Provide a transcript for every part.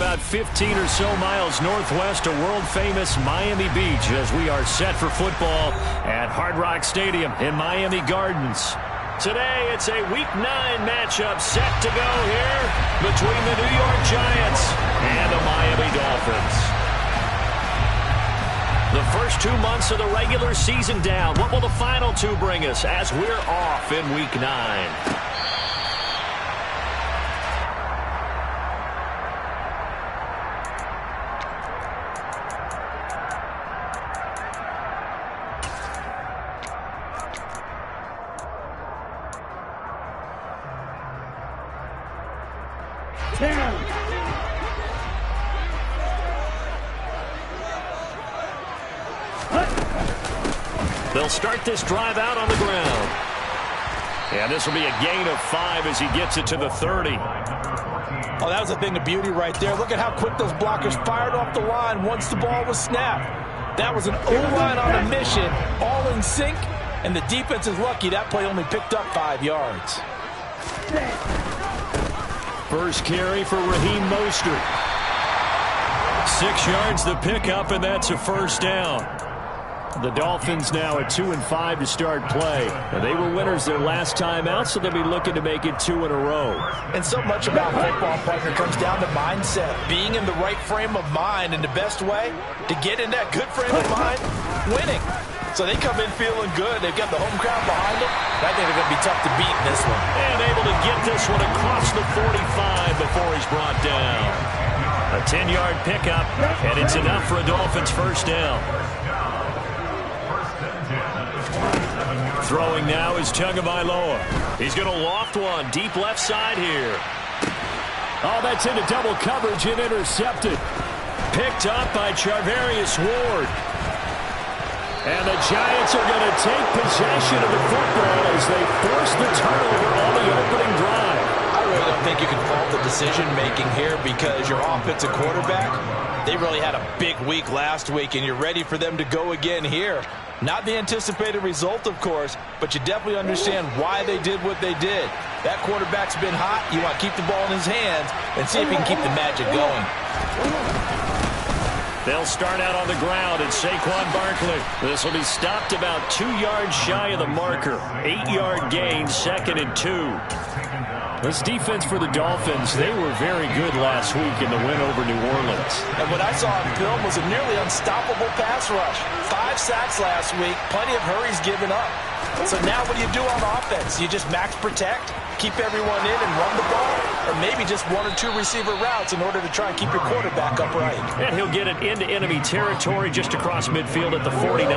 about 15 or so miles northwest of world-famous Miami Beach as we are set for football at Hard Rock Stadium in Miami Gardens. Today, it's a Week 9 matchup set to go here between the New York Giants and the Miami Dolphins. The first 2 months of the regular season down. What will the final 2 bring us as we're off in Week 9? They'll start this drive out on the ground. And this will be a gain of 5 as he gets it to the 30. Oh, that was a thing of beauty right there. Look at how quick those blockers fired off the line once the ball was snapped. That was an O-line on a mission, all in sync, and the defense is lucky that play only picked up 5 yards. First carry for Raheem Mostert. 6 yards the pickup, and that's a first down. The Dolphins now at 2-5 to start play. Now, they were winners their last time out, so they'll be looking to make it 2 in a row. And so much about football, partner, comes down to mindset. Being in the right frame of mind, and the best way to get in that good frame of mind, winning. So they come in feeling good. They've got the home crowd behind them. I think they're going to be tough to beat in this one. And able to get this one across the 45 before he's brought down. A 10-yard pickup, and it's enough for a Dolphins first down. Throwing now is Tagovailoa. He's going to loft one deep left side here. Oh, that's into double coverage and intercepted. Picked up by Charvarius Ward. And the Giants are going to take possession of the football as they force the turnover on the opening drive. I really don't think you can fault the decision-making here because your offensive quarterback, they really had a big week last week, and you're ready for them to go again here. Not the anticipated result, of course, but you definitely understand why they did what they did. That quarterback's been hot. You want to keep the ball in his hands and see if he can keep the magic going. They'll start out on the ground, and Saquon Barkley. This will be stopped about 2 yards shy of the marker. 8-yard gain, 2nd and 2. This defense for the Dolphins, they were very good last week in the win over New Orleans. And what I saw on film was a nearly unstoppable pass rush. 5 sacks last week, plenty of hurries given up. So now what do you do on offense? You just max protect, keep everyone in and run the ball, or maybe just 1 or 2 receiver routes in order to try and keep your quarterback upright. And he'll get it into enemy territory just across midfield at the 49.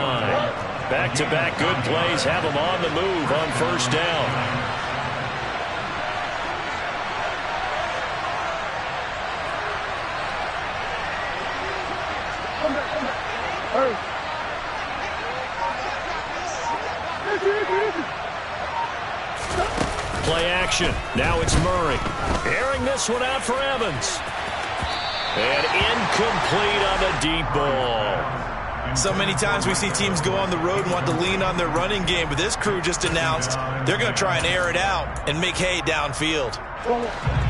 Back-to-back good plays have him on the move on first down. Play action. Now it's Murray. Airing this one out for Evans. And incomplete on the deep ball. So many times we see teams go on the road and want to lean on their running game, but this crew just announced they're going to try and air it out and make hay downfield.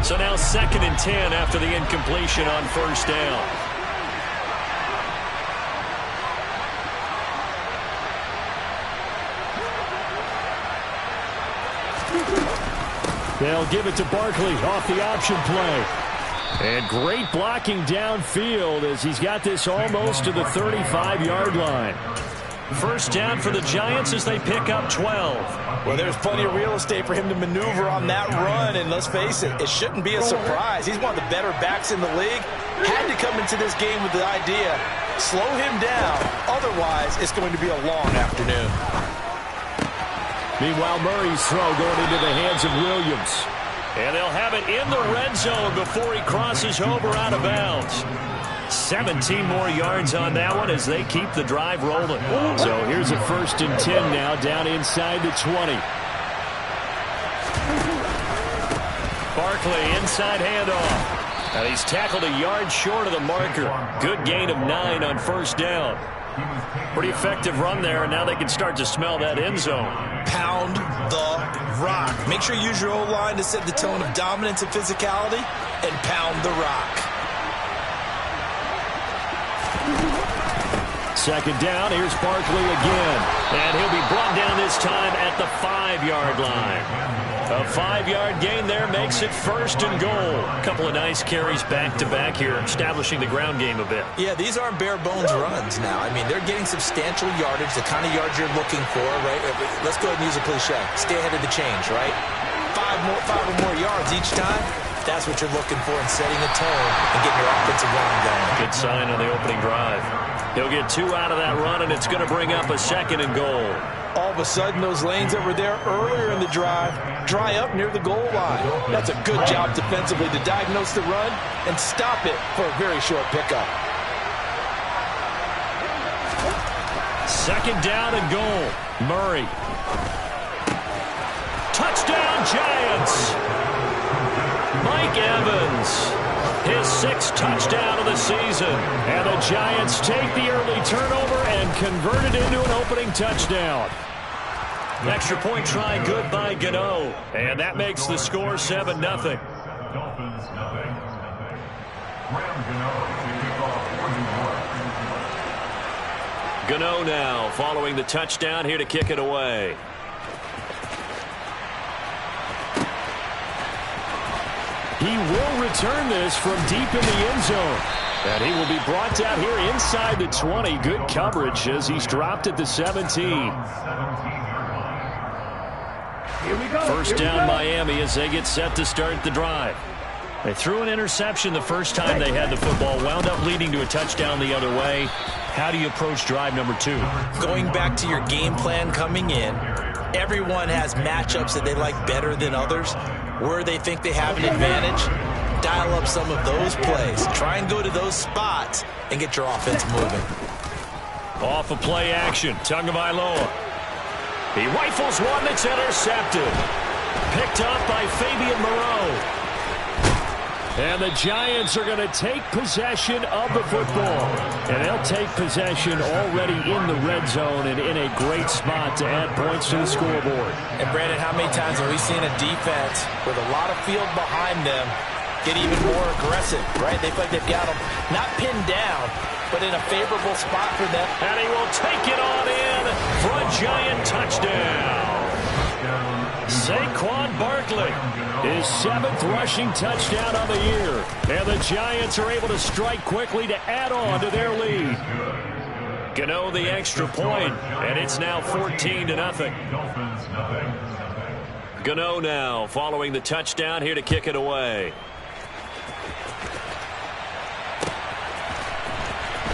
So now 2nd and 10 after the incompletion on first down. They'll give it to Barkley off the option play. And great blocking downfield as he's got this almost to the 35-yard line. First down for the Giants as they pick up 12. Well, there's plenty of real estate for him to maneuver on that run, and let's face it, it shouldn't be a surprise. He's one of the better backs in the league. Had to come into this game with the idea, slow him down, otherwise it's going to be a long afternoon. Meanwhile, Murray's throw going into the hands of Williams. And they'll have it in the red zone before he crosses over out of bounds. 17 more yards on that one as they keep the drive rolling. So here's a 1st and 10 now down inside the 20. Barkley inside handoff. Now he's tackled a yard short of the marker. Good gain of 9 on first down. Pretty effective run there, and now they can start to smell that end zone. Pound the rock. Make sure you use your O-line to set the tone of dominance and physicality, and pound the rock. second down. Here's Barkley again. And he'll be brought down this time at the 5-yard line. A 5-yard gain there makes it first and goal. A couple of nice carries back-to-back here, establishing the ground game a bit. Yeah, these aren't bare-bones runs now. I mean, they're getting substantial yardage, the kind of yards you're looking for, right? Let's go ahead and use a cliche. Stay ahead of the change, right? Five or more yards each time. That's what you're looking for in setting the tone and getting your offensive line going. Good sign on the opening drive. He'll get 2 out of that run, and it's going to bring up a second and goal. All of a sudden, those lanes that were there earlier in the drive dry up near the goal line. That's a good job defensively to diagnose the run and stop it for a very short pickup. Second down and goal. Murray. Touchdown, Giants! Mike Evans, his 6th touchdown of the season. And the Giants take the early turnover and convert it into an opening touchdown. Extra point try good by Gano. And that makes the score 7-0. Dolphins nothing. Graham Gano now following the touchdown here to kick it away. He will return this from deep in the end zone. And he will be brought down here inside the 20. Good coverage as he's dropped at the 17. First down Miami as they get set to start the drive. They threw an interception the first time they had the football, wound up leading to a touchdown the other way. How do you approach drive number 2? Going back to your game plan coming in, everyone has matchups that they like better than others. Where they think they have an advantage, dial up some of those plays. Try and go to those spots and get your offense moving. Off of play action, Tagovailoa. He rifles one that's intercepted. Picked up by Fabian Moreau. And the Giants are going to take possession of the football. And they'll take possession already in the red zone and in a great spot to add points to the scoreboard. And Brandon, how many times have we seen a defense with a lot of field behind them get even more aggressive, right? They feel like they've got them not pinned down, but in a favorable spot for them. And he will take it on in for a Giant touchdown. Saquon Barkley, his 7th rushing touchdown of the year. And the Giants are able to strike quickly to add on to their lead. Gano the extra point, and it's now 14-0. Gano now following the touchdown here to kick it away.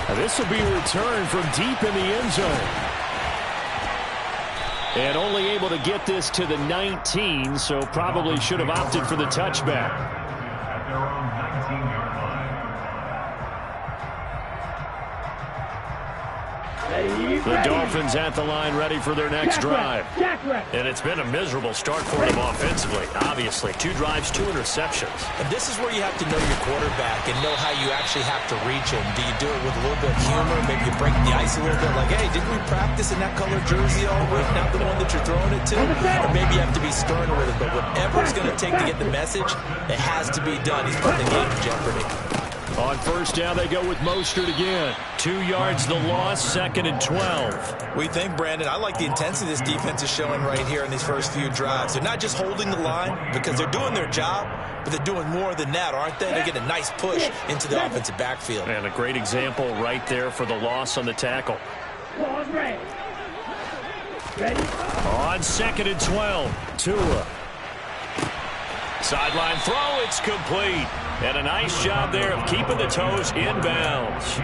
Now this will be returned from deep in the end zone. And only able to get this to the 19, so probably should have opted for the touchback. At their own 19-yard line. The Dolphins at the line ready for their next drive. And it's been a miserable start for them offensively. Obviously, 2 drives, 2 interceptions. And this is where you have to know your quarterback and know how you actually have to reach him. Do you do it with a little bit of humor? Maybe you break the ice a little bit like, hey, didn't we practice in that color jersey all week? Not the one that you're throwing it to? Or maybe you have to be stern with it. But whatever it's going to take to get the message, it has to be done. He's putting the game in jeopardy. On first down, they go with Mostert again. 2 yards the loss, 2nd and 12. We think, Brandon, I like the intensity this defense is showing right here in these first few drives. They're not just holding the line because they're doing their job, but they're doing more than that, aren't they? They're getting a nice push into the offensive backfield. And a great example right there for the loss on the tackle. On 2nd and 12, Tua. Sideline throw, it's complete. And a nice job there of keeping the toes inbounds.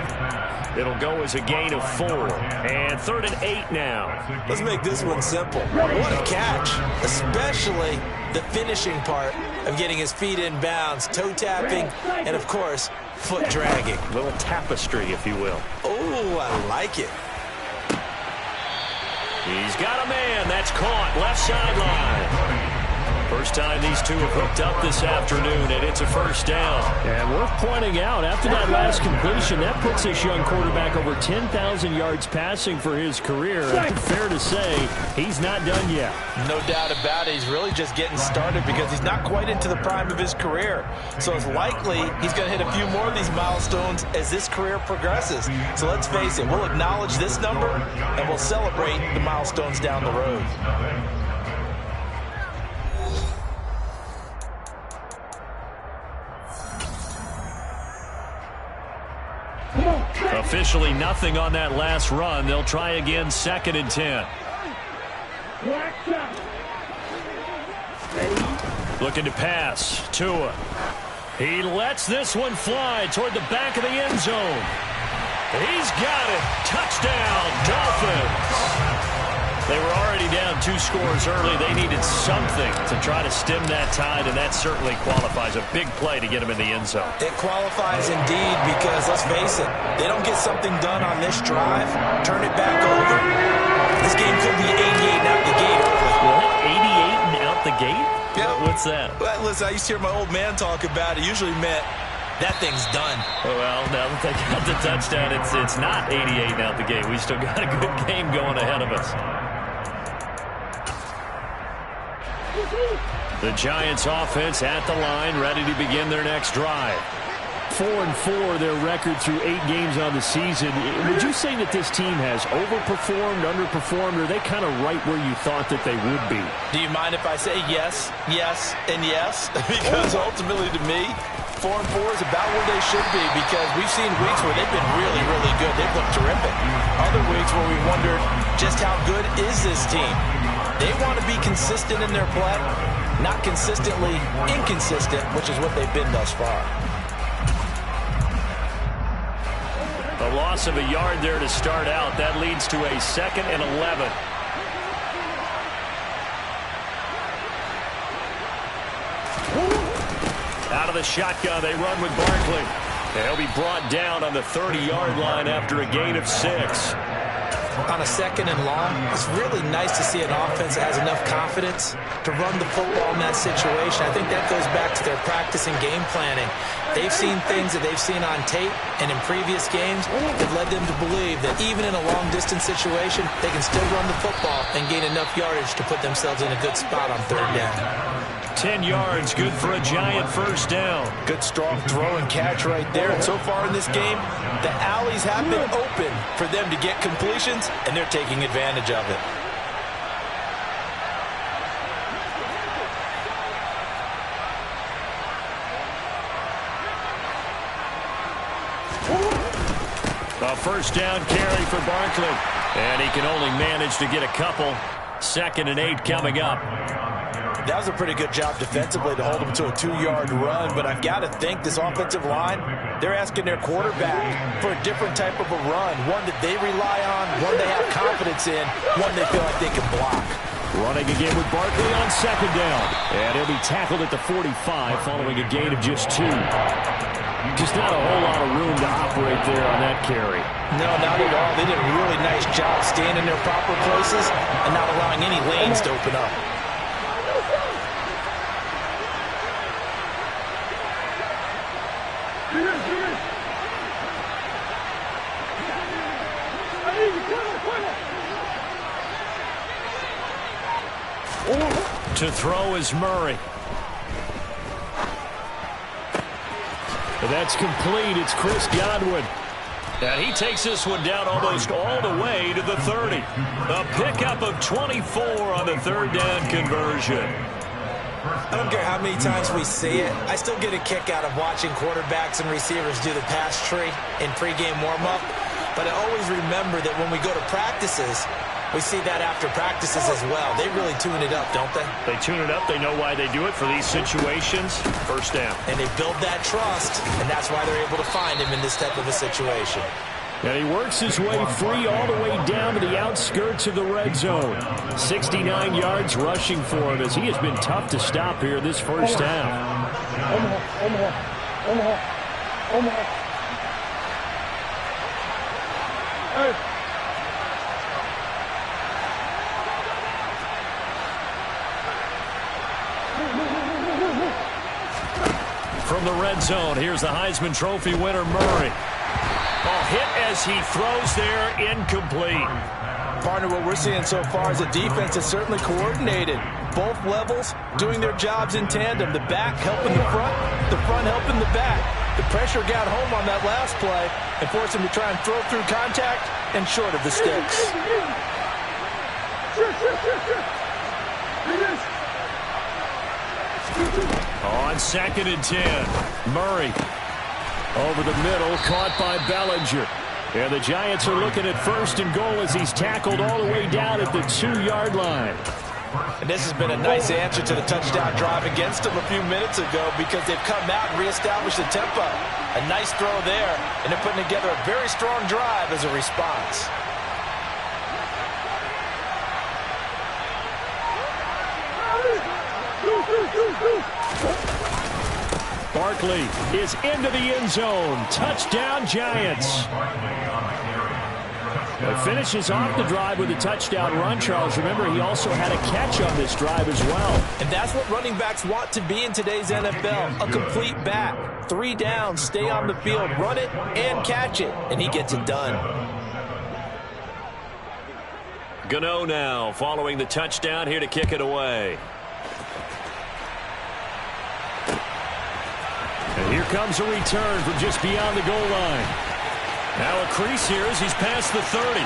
It'll go as a gain of 4. And 3rd and 8 now. Let's make this one simple. What a catch, especially the finishing part of getting his feet in bounds, toe tapping, and, of course, foot dragging. A little tapestry, if you will. Oh, I like it. He's got a man. That's caught. Left sideline. First time these two have hooked up this afternoon, and it's a first down. And worth pointing out, after that last completion, that puts this young quarterback over 10,000 yards passing for his career. And fair to say, he's not done yet. No doubt about it. He's really just getting started because he's not quite into the prime of his career. So it's likely he's going to hit a few more of these milestones as this career progresses. So let's face it, we'll acknowledge this number, and we'll celebrate the milestones down the road. Officially nothing on that last run. They'll try again, 2nd and 10. Looking to pass. Tua. He lets this one fly toward the back of the end zone. He's got it. Touchdown, Dolphins. They were already down 2 scores early. They needed something to try to stem that tide, and that certainly qualifies. A big play to get them in the end zone. It qualifies indeed because, let's face it, they don't get something done on this drive, turn it back over. This game could be 88 and out the gate early. What? 88 and out the gate? Yeah. What's that? Well, listen, I used to hear my old man talk about it. Usually meant that thing's done. Well, now that they got the touchdown, it's not 88 and out the gate. We still got a good game going ahead of us. The Giants offense at the line, ready to begin their next drive. 4-4, their record through 8 games on the season. Would you say that this team has overperformed, underperformed, or are they kind of right where you thought that they would be? Do you mind if I say yes, yes, and yes? Because ultimately to me, 4-4 is about where they should be because we've seen weeks where they've been really, really good. They've looked terrific. Other weeks where we wondered just how good is this team? They want to be consistent in their play, not consistently inconsistent, which is what they've been thus far. A loss of a yard there to start out. That leads to a 2nd and 11. Out of the shotgun, they run with Barkley. They'll be brought down on the 30-yard line after a gain of 6. On a 2nd and long, it's really nice to see an offense that has enough confidence to run the football in that situation. I think that goes back to their practice and game planning. They've seen things that they've seen on tape and in previous games that led them to believe that even in a long-distance situation, they can still run the football and gain enough yardage to put themselves in a good spot on 3rd down. 10 yards, good for a Giant first down. Good strong throw and catch right there. And so far in this game, the alleys have been open for them to get completions, and they're taking advantage of it. A first down carry for Barkley. And he can only manage to get a couple. 2nd and 8 coming up. That was a pretty good job defensively to hold them to a 2-yard run, but I've got to think this offensive line, they're asking their quarterback for a different type of a run, one that they rely on, one they have confidence in, one they feel like they can block. Running again with Barkley on 2nd down. And he'll be tackled at the 45 following a gain of just 2. Just not a whole lot of room to operate there on that carry. No, not at all. They did a really nice job staying in their proper places and not allowing any lanes to open up. To throw is Murray. That's complete. It's Chris Godwin. And he takes this one down almost all the way to the 30. A pickup of 24 on the 3rd down conversion. I don't care how many times we see it. I still get a kick out of watching quarterbacks and receivers do the pass tree in pregame warm-up. But I always remember that when we go to practices, we see that after practices as well. They really tune it up, don't they? They tune it up. They know why they do it for these situations. First down. And they build that trust, and that's why they're able to find him in this type of a situation. And he works his way free all the way down to the outskirts of the red zone. 69 yards rushing for him as he has been tough to stop here this first half. red zone. Here's the Heisman Trophy winner, Murray. Oh, hit as he throws there, incomplete. Partner, what we're seeing so far is the defense is certainly coordinated. Both levels doing their jobs in tandem. The back helping the front helping the back. The pressure got home on that last play and forced him to try and throw through contact and short of the sticks. On 2nd and 10, Murray over the middle, caught by Bellinger. And the Giants are looking at 1st and goal as he's tackled all the way down at the 2-yard line. And this has been a nice answer to the touchdown drive against them a few minutes ago because they've come out and reestablished the tempo. A nice throw there, and they're putting together a very strong drive as a response. Barkley is into the end zone. Touchdown, Giants. It finishes off the drive with a touchdown run, Charles. Remember, he also had a catch on this drive as well. And that's what running backs want to be in today's NFL, a complete back. 3 downs, stay on the field, run it, and catch it, and he gets it done. Gano now following the touchdown here to kick it away. And here comes a return from just beyond the goal line. Now a crease here as he's past the 30.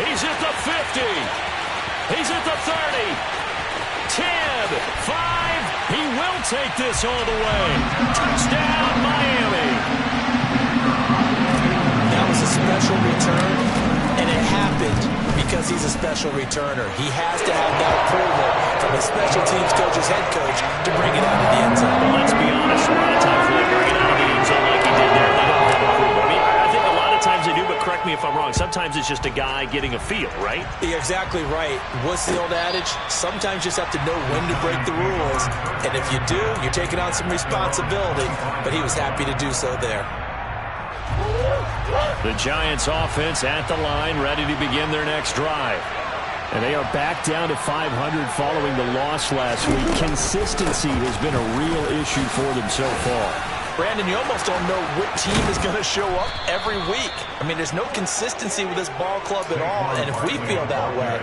He's at the 50. He's at the 30. 10, 5. He will take this all the way. Touchdown, Miami. That was a special return, and it happened because he's a special returner. He has to have that approval from the special teams coach's head coach to bring it out of the end zone. Well, let's be honest. A lot of times when they bring it out of the end zone like he did there, they don't have approval. I mean, I think a lot of times they do, but correct me if I'm wrong. Sometimes it's just a guy getting a feel, right? You're exactly right. What's the old adage? Sometimes you just have to know when to break the rules. And if you do, you're taking on some responsibility. But he was happy to do so there. The Giants offense at the line, ready to begin their next drive. And they are back down to 500 following the loss last week. Consistency has been a real issue for them so far. Brandon, you almost don't know what team is going to show up every week. I mean, there's no consistency with this ball club at all, and if we feel that way,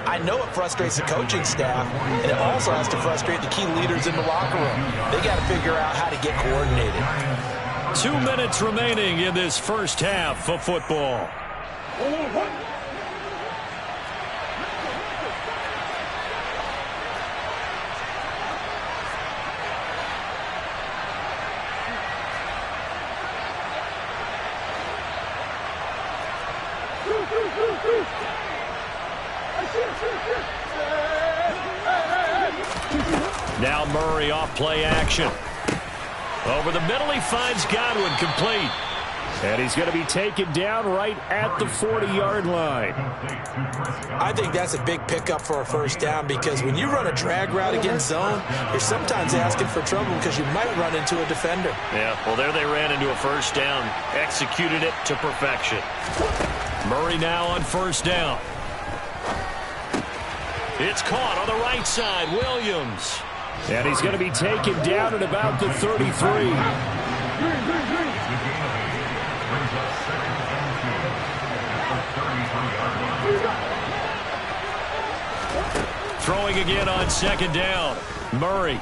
I know it frustrates the coaching staff, and it also has to frustrate the key leaders in the locker room. They got to figure out how to get coordinated. 2 minutes remaining in this first half of football. Now Murray off play action. Over the middle, he finds Godwin, complete. And he's going to be taken down right at the 40-yard line. I think that's a big pickup for a first down because when you run a drag route against zone, you're sometimes asking for trouble because you might run into a defender. Yeah, well, there they ran into a first down. Executed it to perfection. Murray now on first down. It's caught on the right side, Williams. And he's going to be taken down at about the 33. Throwing again on second down. Murray.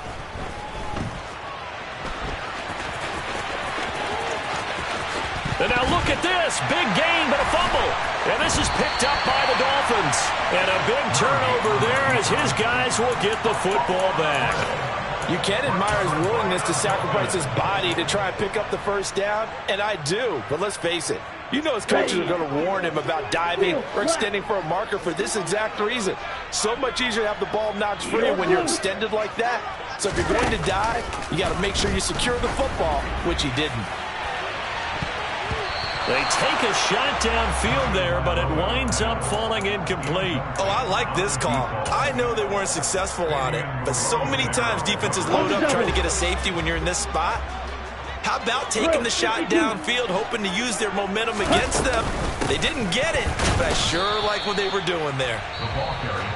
And now look at this. Big gain, but a fumble. And this is picked up by the Dolphins. And a big turnover there as his guys will get the football back. You can admire his willingness to sacrifice his body to try and pick up the first down, and I do. But let's face it, you know his coaches are going to warn him about diving or extending for a marker for this exact reason. So much easier to have the ball knocked free when you're extended like that. So if you're going to dive, you got to make sure you secure the football, which he didn't. They take a shot downfield there, but it winds up falling incomplete. Oh, I like this call. I know they weren't successful on it, but so many times defenses load up trying to get a safety when you're in this spot. How about taking the shot downfield, hoping to use their momentum against them? They didn't get it, but I sure like what they were doing there.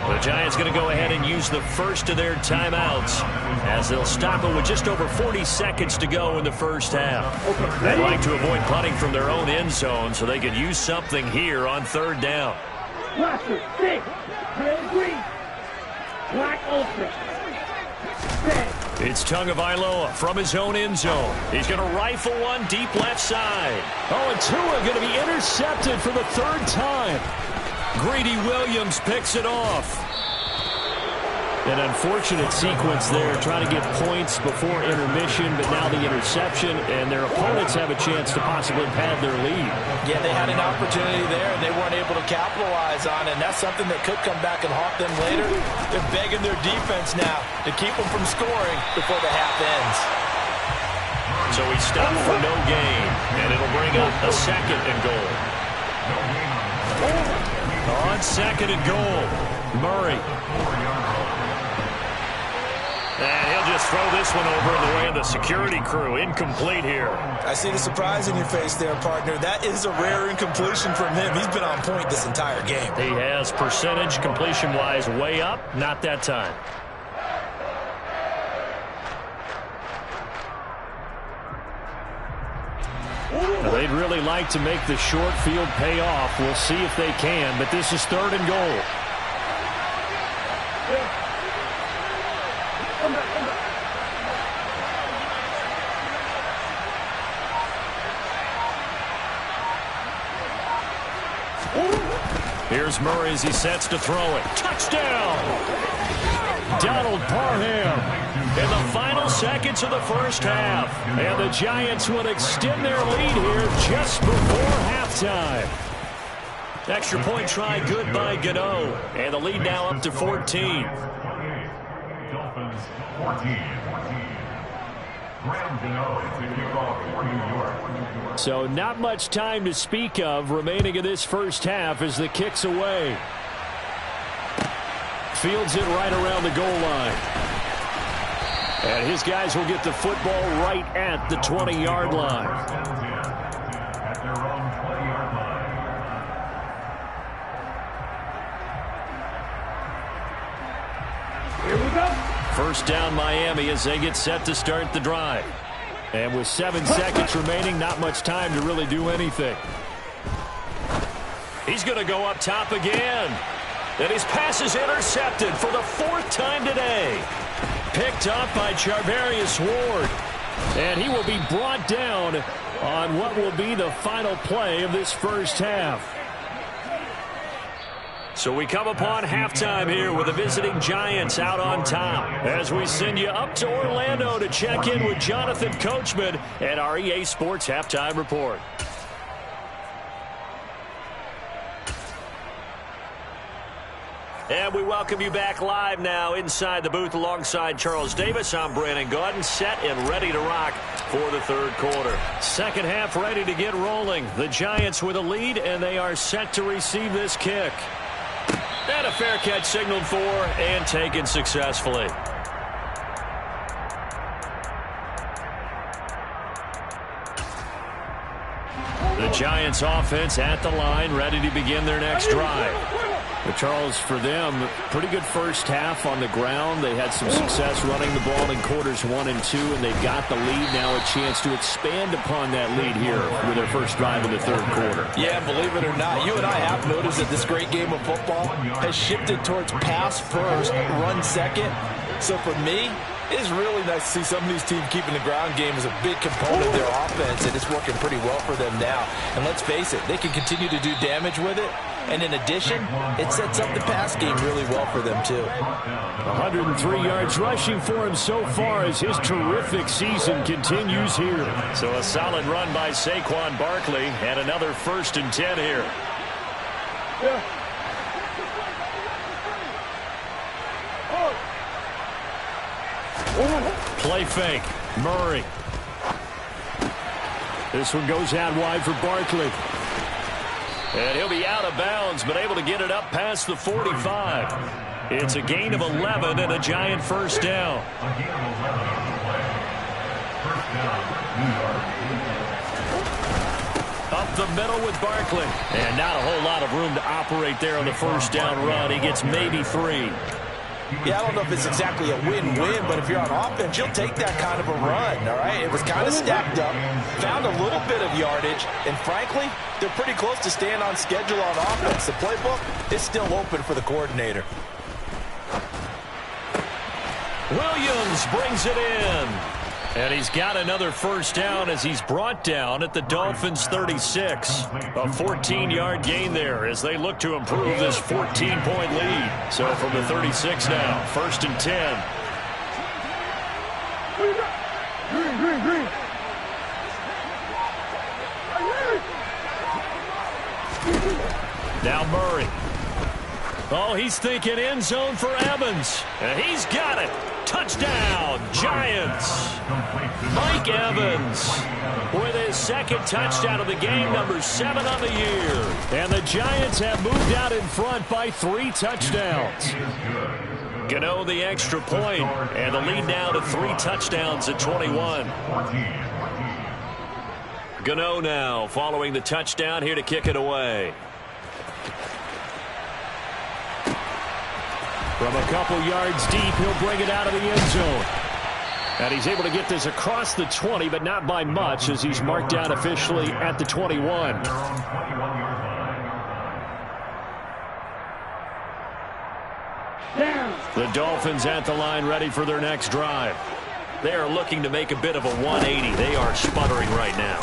The Giants going to go ahead and use the first of their timeouts as they'll stop it with just over 40 seconds to go in the first half. They'd like to avoid punting from their own end zone so they could use something here on third down. Roster 6, red green, black ultra. It's Tagovailoa from his own end zone. He's going to rifle one deep left side. Oh, and Tua going to be intercepted for the third time. Greedy Williams picks it off. An unfortunate sequence there, trying to get points before intermission, but now the interception, and their opponents have a chance to possibly pad their lead. Yeah, they had an opportunity there, and they weren't able to capitalize on it, and that's something that could come back and haunt them later. They're begging their defense now to keep them from scoring before the half ends. So he stopped for no gain, and it'll bring up a second and goal. On second and goal, Murray. And he'll just throw this one over in the way of the security crew. Incomplete here. I see the surprise in your face there, partner. That is a rare incompletion from him. He's been on point this entire game. He has percentage completion-wise way up. Not that time. Now, they'd really like to make the short field pay off. We'll see if they can, but this is third and goal. Here's Murray as he sets to throw it. Touchdown! Donald Parham in the final seconds of the first half. And the Giants would extend their lead here just before halftime. Extra point try good by Gano. And the lead now up to 14. Dolphins 14. Graham Gano to kick off for New York. So not much time to speak of remaining in this first half as the kick's away. Fields it right around the goal line. And his guys will get the football right at the 20-yard line. At their own 20-yard line. Here we go. First down Miami as they get set to start the drive. And with 7 seconds remaining, not much time to really do anything. He's going to go up top again. And his pass is intercepted for the 4th time today. Picked up by Charvarius Ward. And he will be brought down on what will be the final play of this first half. So we come upon halftime here with the visiting Giants out on top as we send you up to Orlando to check in with Jonathan Coachman and our EA Sports Halftime Report. And we welcome you back live now inside the booth alongside Charles Davis. I'm Brandon Gaudin, set and ready to rock for the third quarter. Second half ready to get rolling. The Giants with a lead, and they are set to receive this kick. And a fair catch signaled for and taken successfully. The Giants offense at the line, ready to begin their next drive. But Charles, for them, pretty good first half on the ground. They had some success running the ball in quarters 1 and 2, and they've got the lead now, a chance to expand upon that lead here with their first drive in the third quarter. Yeah, believe it or not, you and I have noticed that this great game of football has shifted towards pass first, run second. So for me, it's really nice to see some of these teams keeping the ground game as a big component of their offense, and it's working pretty well for them now. And let's face it, they can continue to do damage with it. And in addition, it sets up the pass game really well for them, too. 103 yards rushing for him so far as his terrific season continues here. So a solid run by Saquon Barkley and another 1st and 10 here. Play fake. Murray. This one goes out wide for Barkley. And he'll be out of bounds, but able to get it up past the 45. It's a gain of 11 and a Giant first down. A gain of 11 on the play. First down. Up the middle with Barkley. And not a whole lot of room to operate there on the first down run. He gets maybe 3. Yeah, I don't know if it's exactly a win-win, but if you're on offense, you'll take that kind of a run, all right? It was kind of stacked up, found a little bit of yardage, and frankly, they're pretty close to staying on schedule on offense. The playbook is still open for the coordinator. Williams brings it in. And he's got another first down as he's brought down at the Dolphins' 36. A 14-yard gain there as they look to improve this 14-point lead. So from the 36 now, 1st and 10. Now Murray. Oh, he's thinking end zone for Evans. And he's got it. Touchdown, Giants. Mike Evans with his 2nd touchdown of the game, number 7 on the year. And the Giants have moved out in front by 3 touchdowns. Gano the extra point, and the lead now to 3 touchdowns at 21. Gano now following the touchdown here to kick it away. From a couple yards deep, he'll bring it out of the end zone. And he's able to get this across the 20, but not by much, as he's marked down officially at the 21. The Dolphins at the line, ready for their next drive. They are looking to make a bit of a 180. They are sputtering right now.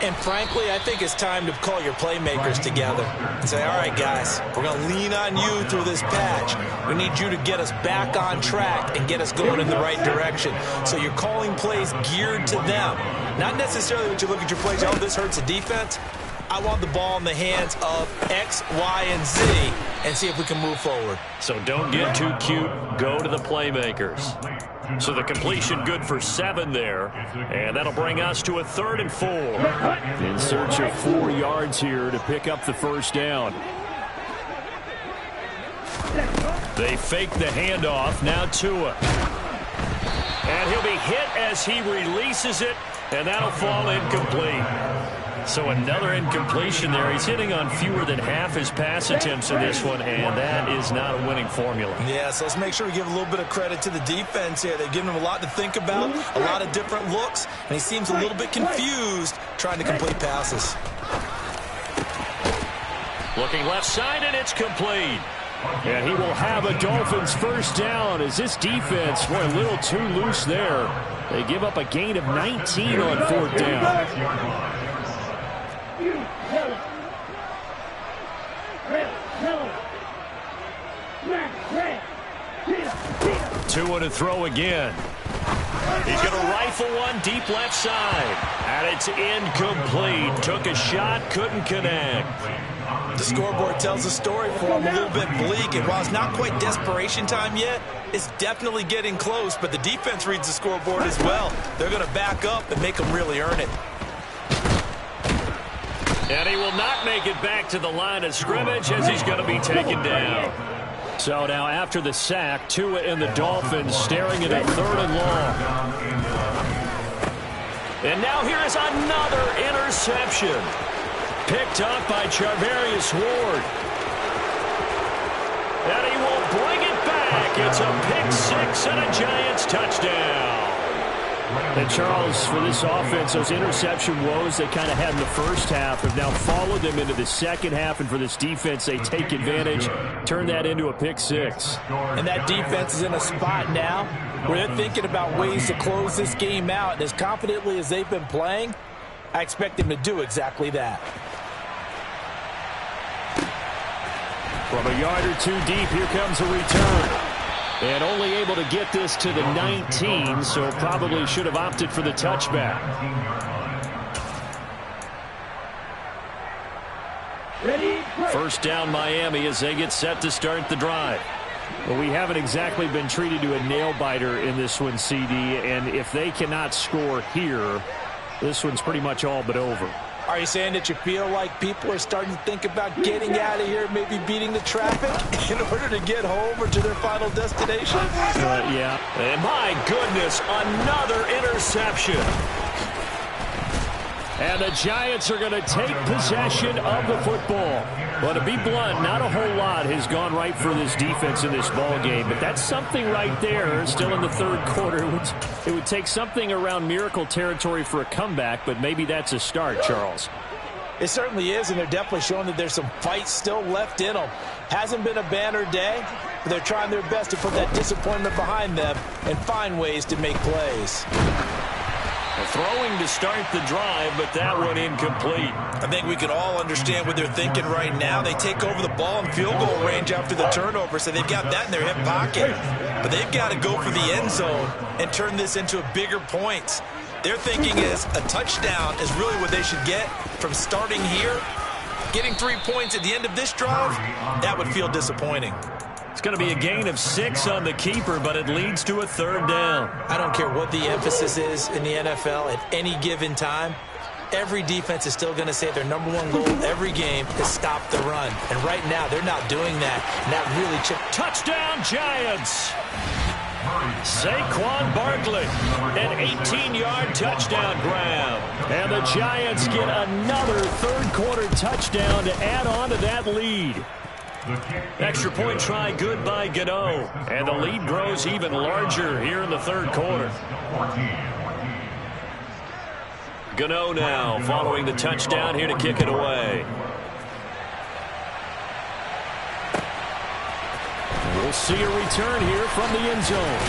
And frankly, I think it's time to call your playmakers together and say, all right, guys, we're going to lean on you through this patch. We need you to get us back on track and get us going in the right direction. So you're calling plays geared to them. Not necessarily when you look at your plays, oh, this hurts the defense. I want the ball in the hands of X, Y, and Z and see if we can move forward. So don't get too cute. Go to the playmakers. So the completion good for 7 there. And that'll bring us to a 3rd and 4. In search of 4 yards here to pick up the first down. They fake the handoff. Now Tua. And he'll be hit as he releases it. And that'll fall incomplete. So another incompletion there. He's hitting on fewer than half his pass attempts in this one, and that is not a winning formula. Yeah, so let's make sure we give a little bit of credit to the defense here. They've given him a lot to think about, a lot of different looks, and he seems a little bit confused trying to complete passes. Looking left side, and it's complete. And he will have a Dolphins first down as this defense, boy, a little too loose there. They give up a gain of 19 on 4th down. Tua to throw again. He's going to rifle one deep left side. And it's incomplete. Took a shot, couldn't connect. The scoreboard tells the story for him, a little bit bleak. And while it's not quite desperation time yet, it's definitely getting close. But the defense reads the scoreboard as well. They're going to back up and make them really earn it. And he will not make it back to the line of scrimmage as he's going to be taken down. So now after the sack, Tua and the Dolphins staring at a 3rd and long. And now here is another interception. Picked up by Charvarius Ward. And he will bring it back. It's a pick 6 and a Giants touchdown. And Charles, for this offense, those interception woes they kind of had in the first half have now followed them into the second half. And for this defense, they take advantage, turn that into a pick 6. And that defense is in a spot now where they're thinking about ways to close this game out. And as confidently as they've been playing, I expect them to do exactly that. From a yard or 2 deep, here comes a return. And only able to get this to the 19, so probably should have opted for the touchback. First down Miami as they get set to start the drive. Well, we haven't exactly been treated to a nail-biter in this one, CD, and if they cannot score here, this one's pretty much all but over. Are you saying that you feel like people are starting to think about getting out of here, maybe beating the traffic in order to get home or to their final destination? Yeah. And my goodness, another interception. And the Giants are going to take possession of the football. Well, to be blunt, not a whole lot has gone right for this defense in this ball game, but that's something right there. Still in the third quarter. It would take something around miracle territory for a comeback, but maybe that's a start, Charles. It certainly is, and they're definitely showing that there's some fight still left in them. Hasn't been a banner day, but they're trying their best to put that disappointment behind them and find ways to make plays. Throwing to start the drive, but that one incomplete. I think we can all understand what they're thinking right now. They take over the ball in field goal range after the turnover, so they've got that in their hip pocket. But they've got to go for the end zone and turn this into a bigger point. Their thinking is a touchdown is really what they should get from starting here. Getting 3 points at the end of this drive, that would feel disappointing. It's going to be a gain of 6 on the keeper, but it leads to a third down. I don't care what the emphasis is in the NFL at any given time. Every defense is still going to say their number one goal every game is stop the run. And right now, they're not doing that. And that really touchdown, Giants! Saquon Barkley, an 18-yard touchdown grab. And the Giants get another third-quarter touchdown to add on to that lead. Extra point try good by Gano. And the lead grows even larger here in the third quarter. Gano now following the touchdown here to kick it away. We'll see a return here from the end zone.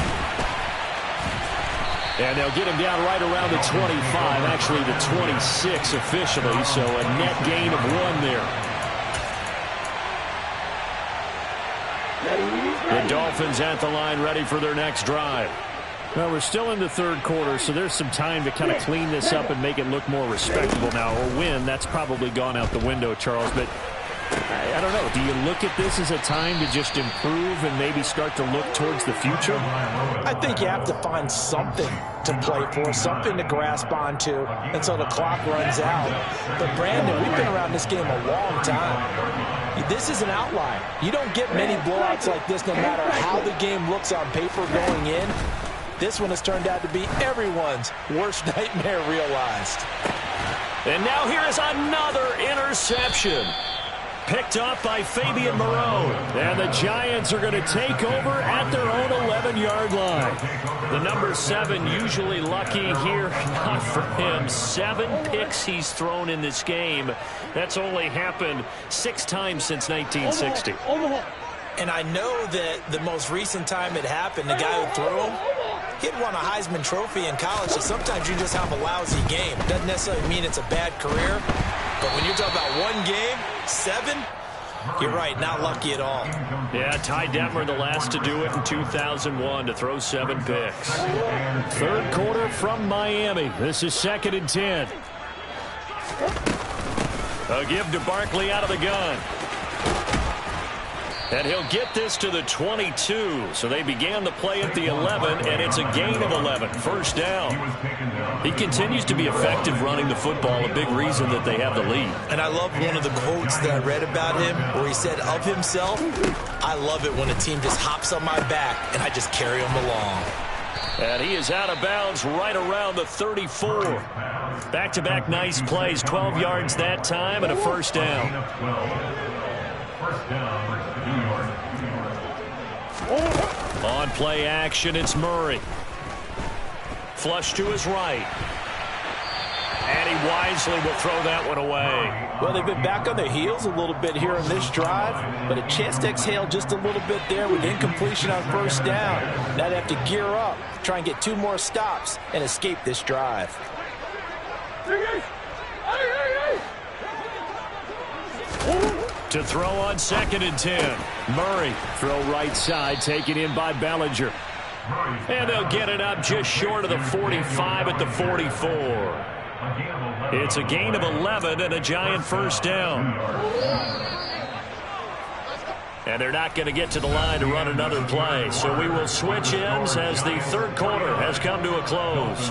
And they'll get him down right around the 25, actually the 26 officially, so a net gain of 1 there. The Dolphins at the line ready for their next drive. Well, we're still in the third quarter, so there's some time to kind of clean this up and make it look more respectable now. Or win, that's probably gone out the window, Charles. But I don't know. Do you look at this as a time to just improve and maybe start to look towards the future? I think you have to find something to play for, something to grasp onto until the clock runs out. But, Brandon, we've been around this game a long time. This is an outlier. You don't get many blowouts like this no matter how the game looks on paper going in. This one has turned out to be everyone's worst nightmare realized. And now here is another interception. Picked up by Fabian Moreau. And the Giants are going to take over at their own 11-yard line. The number 7 usually lucky here. Not for him. 7 picks he's thrown in this game. That's only happened 6 times since 1960. And I know that the most recent time it happened, the guy who threw him, he'd won a Heisman Trophy in college. So sometimes you just have a lousy game. Doesn't necessarily mean it's a bad career. But when you're talking about 1 game, 7, you're right, not lucky at all. Yeah, Ty Detmer, the last to do it in 2001, to throw 7 picks. Third quarter from Miami. This is 2nd and 10. A give to Barkley out of the gun. And he'll get this to the 22. So they began the play at the 11, and it's a gain of 11. First down. He continues to be effective running the football, a big reason that they have the lead. And I love one of the quotes that I read about him where he said of himself, I love it when a team just hops on my back and I just carry them along. And he is out of bounds right around the 34. Back-to-back nice plays, 12 yards that time, and a first down. First down, New York. On play action, it's Murray. Flush to his right. And he wisely will throw that one away. Well, they've been back on their heels a little bit here in this drive, but a chance to exhale just a little bit there with incompletion on first down. Now they have to gear up, try and get 2 more stops, and escape this drive. To throw on 2nd and 10. Murray, throw right side, taken in by Bellinger. And they'll get it up just short of the 45 at the 44. It's a gain of 11 and a Giant first down. And they're not going to get to the line to run another play. So we will switch ends as the third quarter has come to a close.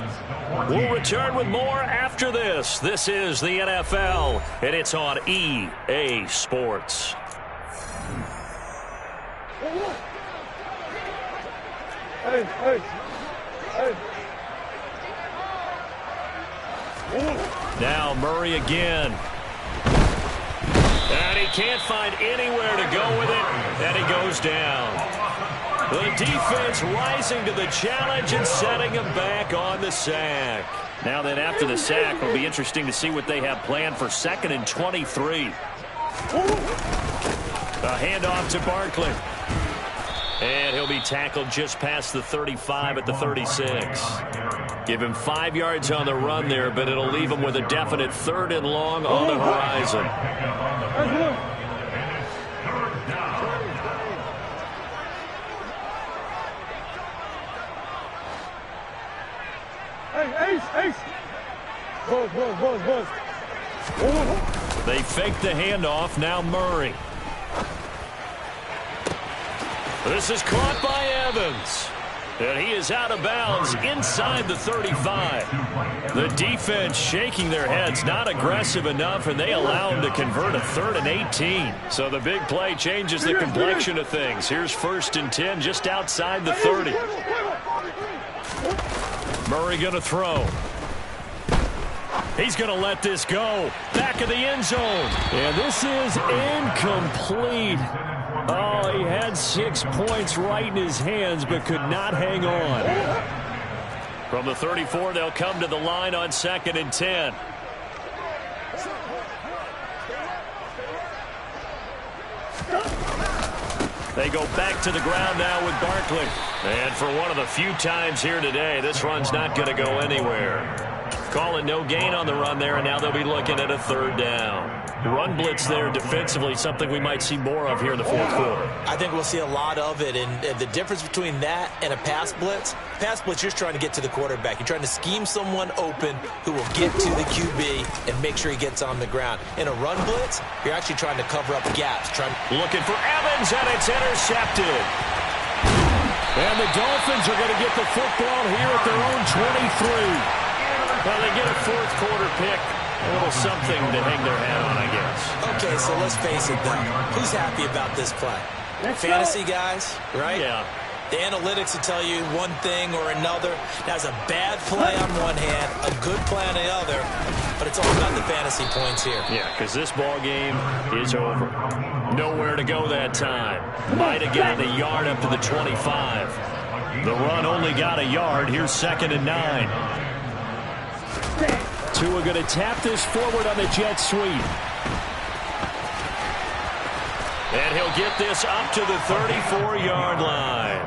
We'll return with more after this. This is the NFL, and it's on EA Sports. Now Murray again. And he can't find anywhere to go with it, and he goes down. The defense rising to the challenge and setting him back on the sack. Now then, after the sack, it'll be interesting to see what they have planned for 2nd and 23. A handoff to Barkley. And he'll be tackled just past the 35 at the 36. Give him 5 yards on the run there, but it'll leave him with a definite 3rd and long on the horizon. They fake the handoff. Now Murray. This is caught by Evans. And he is out of bounds inside the 35. The defense shaking their heads, not aggressive enough, and they allow him to convert a 3rd and 18. So the big play changes the complexion of things. Here's 1st and 10 just outside the 30. Murray going to throw. He's going to let this go. Back of the end zone. And this is incomplete. Oh, he had 6 points right in his hands, but could not hang on. From the 34, they'll come to the line on 2nd and 10. They go back to the ground now with Barkley. And for one of the few times here today, this run's not going to go anywhere. Calling no gain on the run there, and now they'll be looking at a 3rd down. Run blitz there defensively, something we might see more of here in the 4th quarter. I think we'll see a lot of it, and the difference between that and a pass blitz, you're just trying to get to the quarterback. You're trying to scheme someone open who will get to the QB and make sure he gets on the ground. In a run blitz, you're actually trying to cover up gaps. Looking for Evans, and it's intercepted. And the Dolphins are going to get the football here at their own 23. Well, they get a 4th quarter pick. A little something to hang their hat on, I guess. Okay, so let's face it, though. Who's happy about this play? Fantasy guys, right? Yeah. The analytics will tell you one thing or another. That's a bad play on one hand, a good play on the other, but it's all about the fantasy points here. Yeah, because this ball game is over. Nowhere to go that time. Might have gotten a yard up to the 25. The run only got a yard. Here's 2nd and 9. Tua going to tap this forward on the jet sweep. And he'll get this up to the 34-yard line.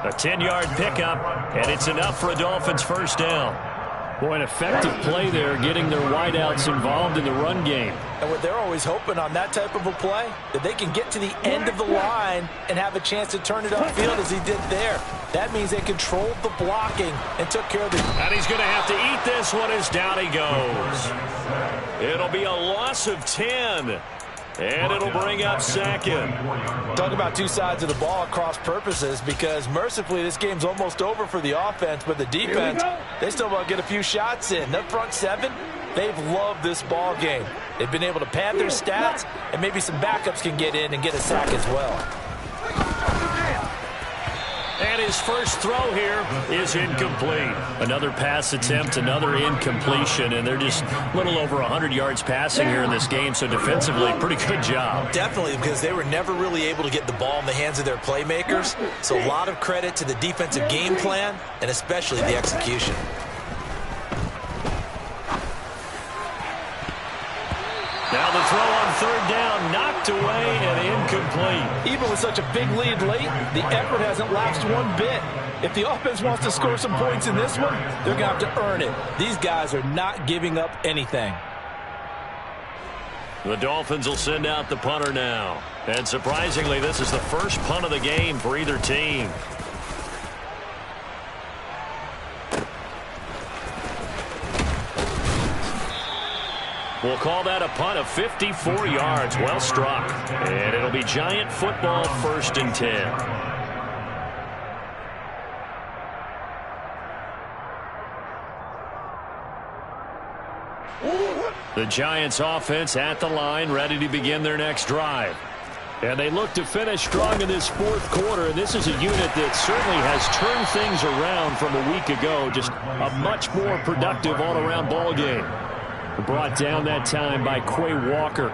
A 10-yard pickup, and it's enough for a Dolphins 1st down. Boy, an effective play there, getting their wideouts involved in the run game. And what they're always hoping on that type of a play, that they can get to the end of the line and have a chance to turn it upfield as he did there. That means they controlled the blocking and took care of the... And he's going to have to eat this one as down he goes. It'll be a loss of 10. And it'll bring up 2nd. Talk about two sides of the ball at cross purposes, because mercifully this game's almost over for the offense, but the defense, they still want to get a few shots in. That front 7, they've loved this ball game. They've been able to pad their stats, and maybe some backups can get in and get a sack as well. And his first throw here is incomplete. Another pass attempt, another incompletion, and they're just a little over 100 yards passing here in this game, so defensively, pretty good job. Definitely, because they were never really able to get the ball in the hands of their playmakers, so a lot of credit to the defensive game plan, and especially the execution. Now the throw on 3rd down, knocked away and incomplete. Even with such a big lead late, the effort hasn't lapsed one bit. If the offense wants to score some points in this one, they're going to have to earn it. These guys are not giving up anything. The Dolphins will send out the punter now. And surprisingly, this is the first punt of the game for either team. We'll call that a punt of 54 yards. Well struck. And it'll be Giant football, 1st and 10. The Giants offense at the line, ready to begin their next drive. And they look to finish strong in this 4th quarter. And this is a unit that certainly has turned things around from a week ago. Just a much more productive all-around ball game. Brought down that time by Quay Walker.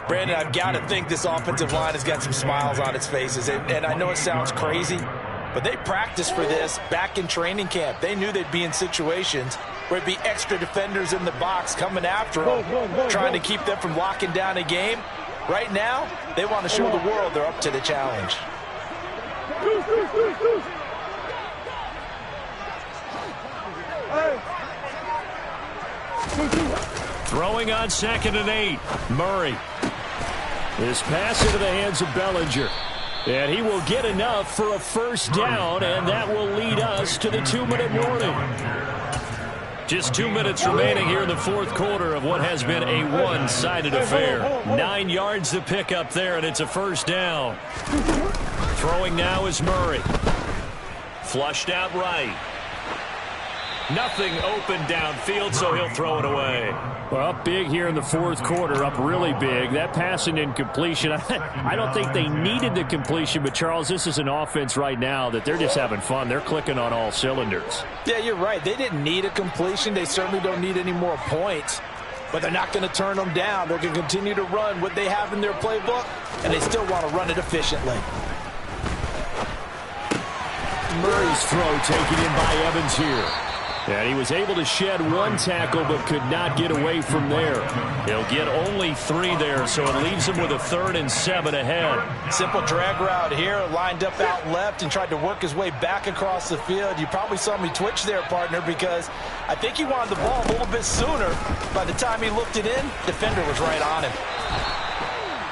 Brandon, I've got to think this offensive line has got some smiles on its faces. And I know it sounds crazy, but they practiced for this back in training camp. They knew they'd be in situations where it'd be extra defenders in the box coming after them, trying to keep them from locking down a game. Right now, they want to show the world they're up to the challenge. Throwing on 2nd and 8. Murray. This pass into the hands of Bellinger. And he will get enough for a first down, and that will lead us to the 2-minute warning. Just 2 minutes remaining here in the fourth quarter of what has been a one-sided affair. 9 yards to pick up there, and it's a first down. Throwing now is Murray. Flushed out right. Nothing open downfield, so he'll throw it away. Well, up big here in the fourth quarter, up really big. That pass and incompletion, I don't think they needed the completion, but, Charles, this is an offense right now that they're just having fun. They're clicking on all cylinders. Yeah, you're right. They didn't need a completion. They certainly don't need any more points, but they're not going to turn them down. They're going to continue to run what they have in their playbook, and they still want to run it efficiently. Murray's throw taken in by Evans here. And he was able to shed one tackle but could not get away from there. He'll get only 3 there, so it leaves him with a 3rd and 7 ahead. Simple drag route here, lined up out left and tried to work his way back across the field. You probably saw me twitch there, partner, because I think he wanted the ball a little bit sooner. By the time he looked it in, defender was right on him.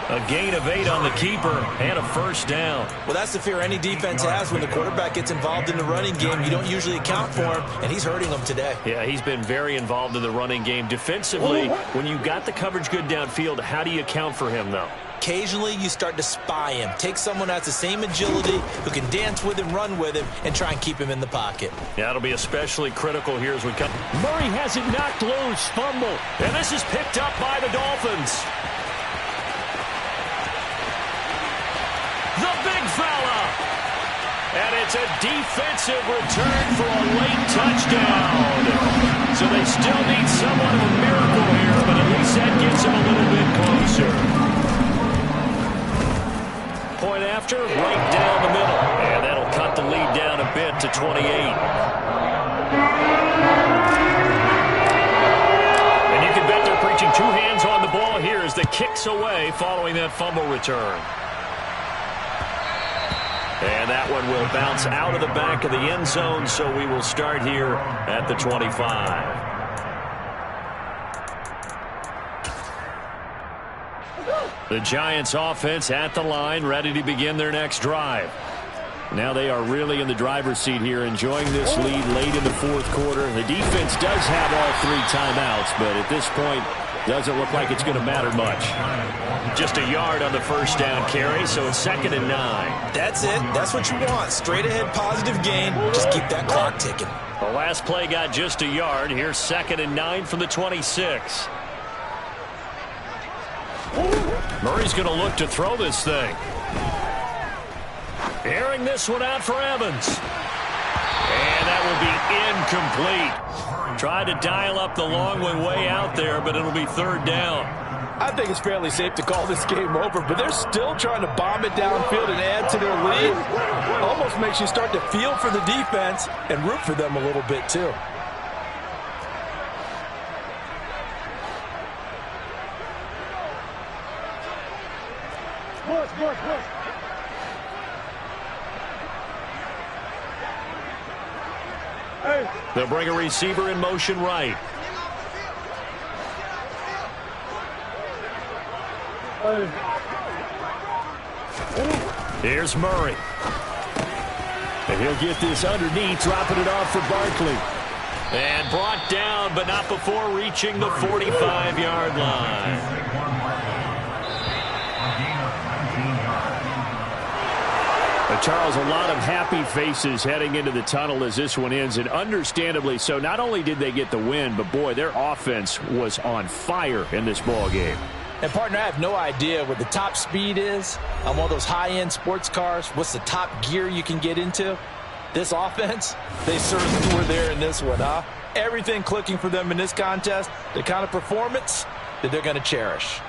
A gain of 8 on the keeper and a first down. Well, that's the fear any defense has when the quarterback gets involved in the running game. You don't usually account for him, and he's hurting them today. Yeah, he's been very involved in the running game. Defensively, when you got the coverage good downfield, how do you account for him, though? Occasionally, you start to spy him. Take someone who has the same agility, who can dance with him, run with him, and try and keep him in the pocket. Yeah, it'll be especially critical here as we come. Murray has it knocked loose. Fumble. And this is picked up by the Dolphins. The big fella. And it's a defensive return for a late touchdown. So they still need somewhat of a miracle here, but at least that gets them a little bit closer. Point after, right down the middle. And that'll cut the lead down a bit to 28. And you can bet they're preaching 2 hands on the ball here as the kick's away following that fumble return. And that one will bounce out of the back of the end zone, so we will start here at the 25. The Giants offense at the line, ready to begin their next drive. Now they are really in the driver's seat here, enjoying this lead late in the fourth quarter. The defense does have all 3 timeouts, but at this point, doesn't look like it's going to matter much. Just a yard on the first down carry, so it's 2nd and 9. That's it. That's what you want. Straight ahead positive gain. Just keep that clock ticking. The last play got just a yard. Here's 2nd and 9 from the 26. Murray's going to look to throw this thing. Airing this one out for Evans. And that will be incomplete. Tried to dial up the long one way out there, but it'll be 3rd down. I think it's fairly safe to call this game over, but they're still trying to bomb it downfield and add to their lead. Almost makes you start to feel for the defense and root for them a little bit, too. They'll bring a receiver in motion right. Here's Murray. And he'll get this underneath, dropping it off for Barkley. And brought down, but not before reaching the 45-yard line. Charles, a lot of happy faces heading into the tunnel as this one ends, and understandably so. Not only did they get the win, but, boy, their offense was on fire in this ball game. And, partner, I have no idea what the top speed is on one of those high-end sports cars. What's the top gear you can get into? This offense, they certainly were there in this one, huh? everything clicking for them in this contest, the kind of performance that they're going to cherish.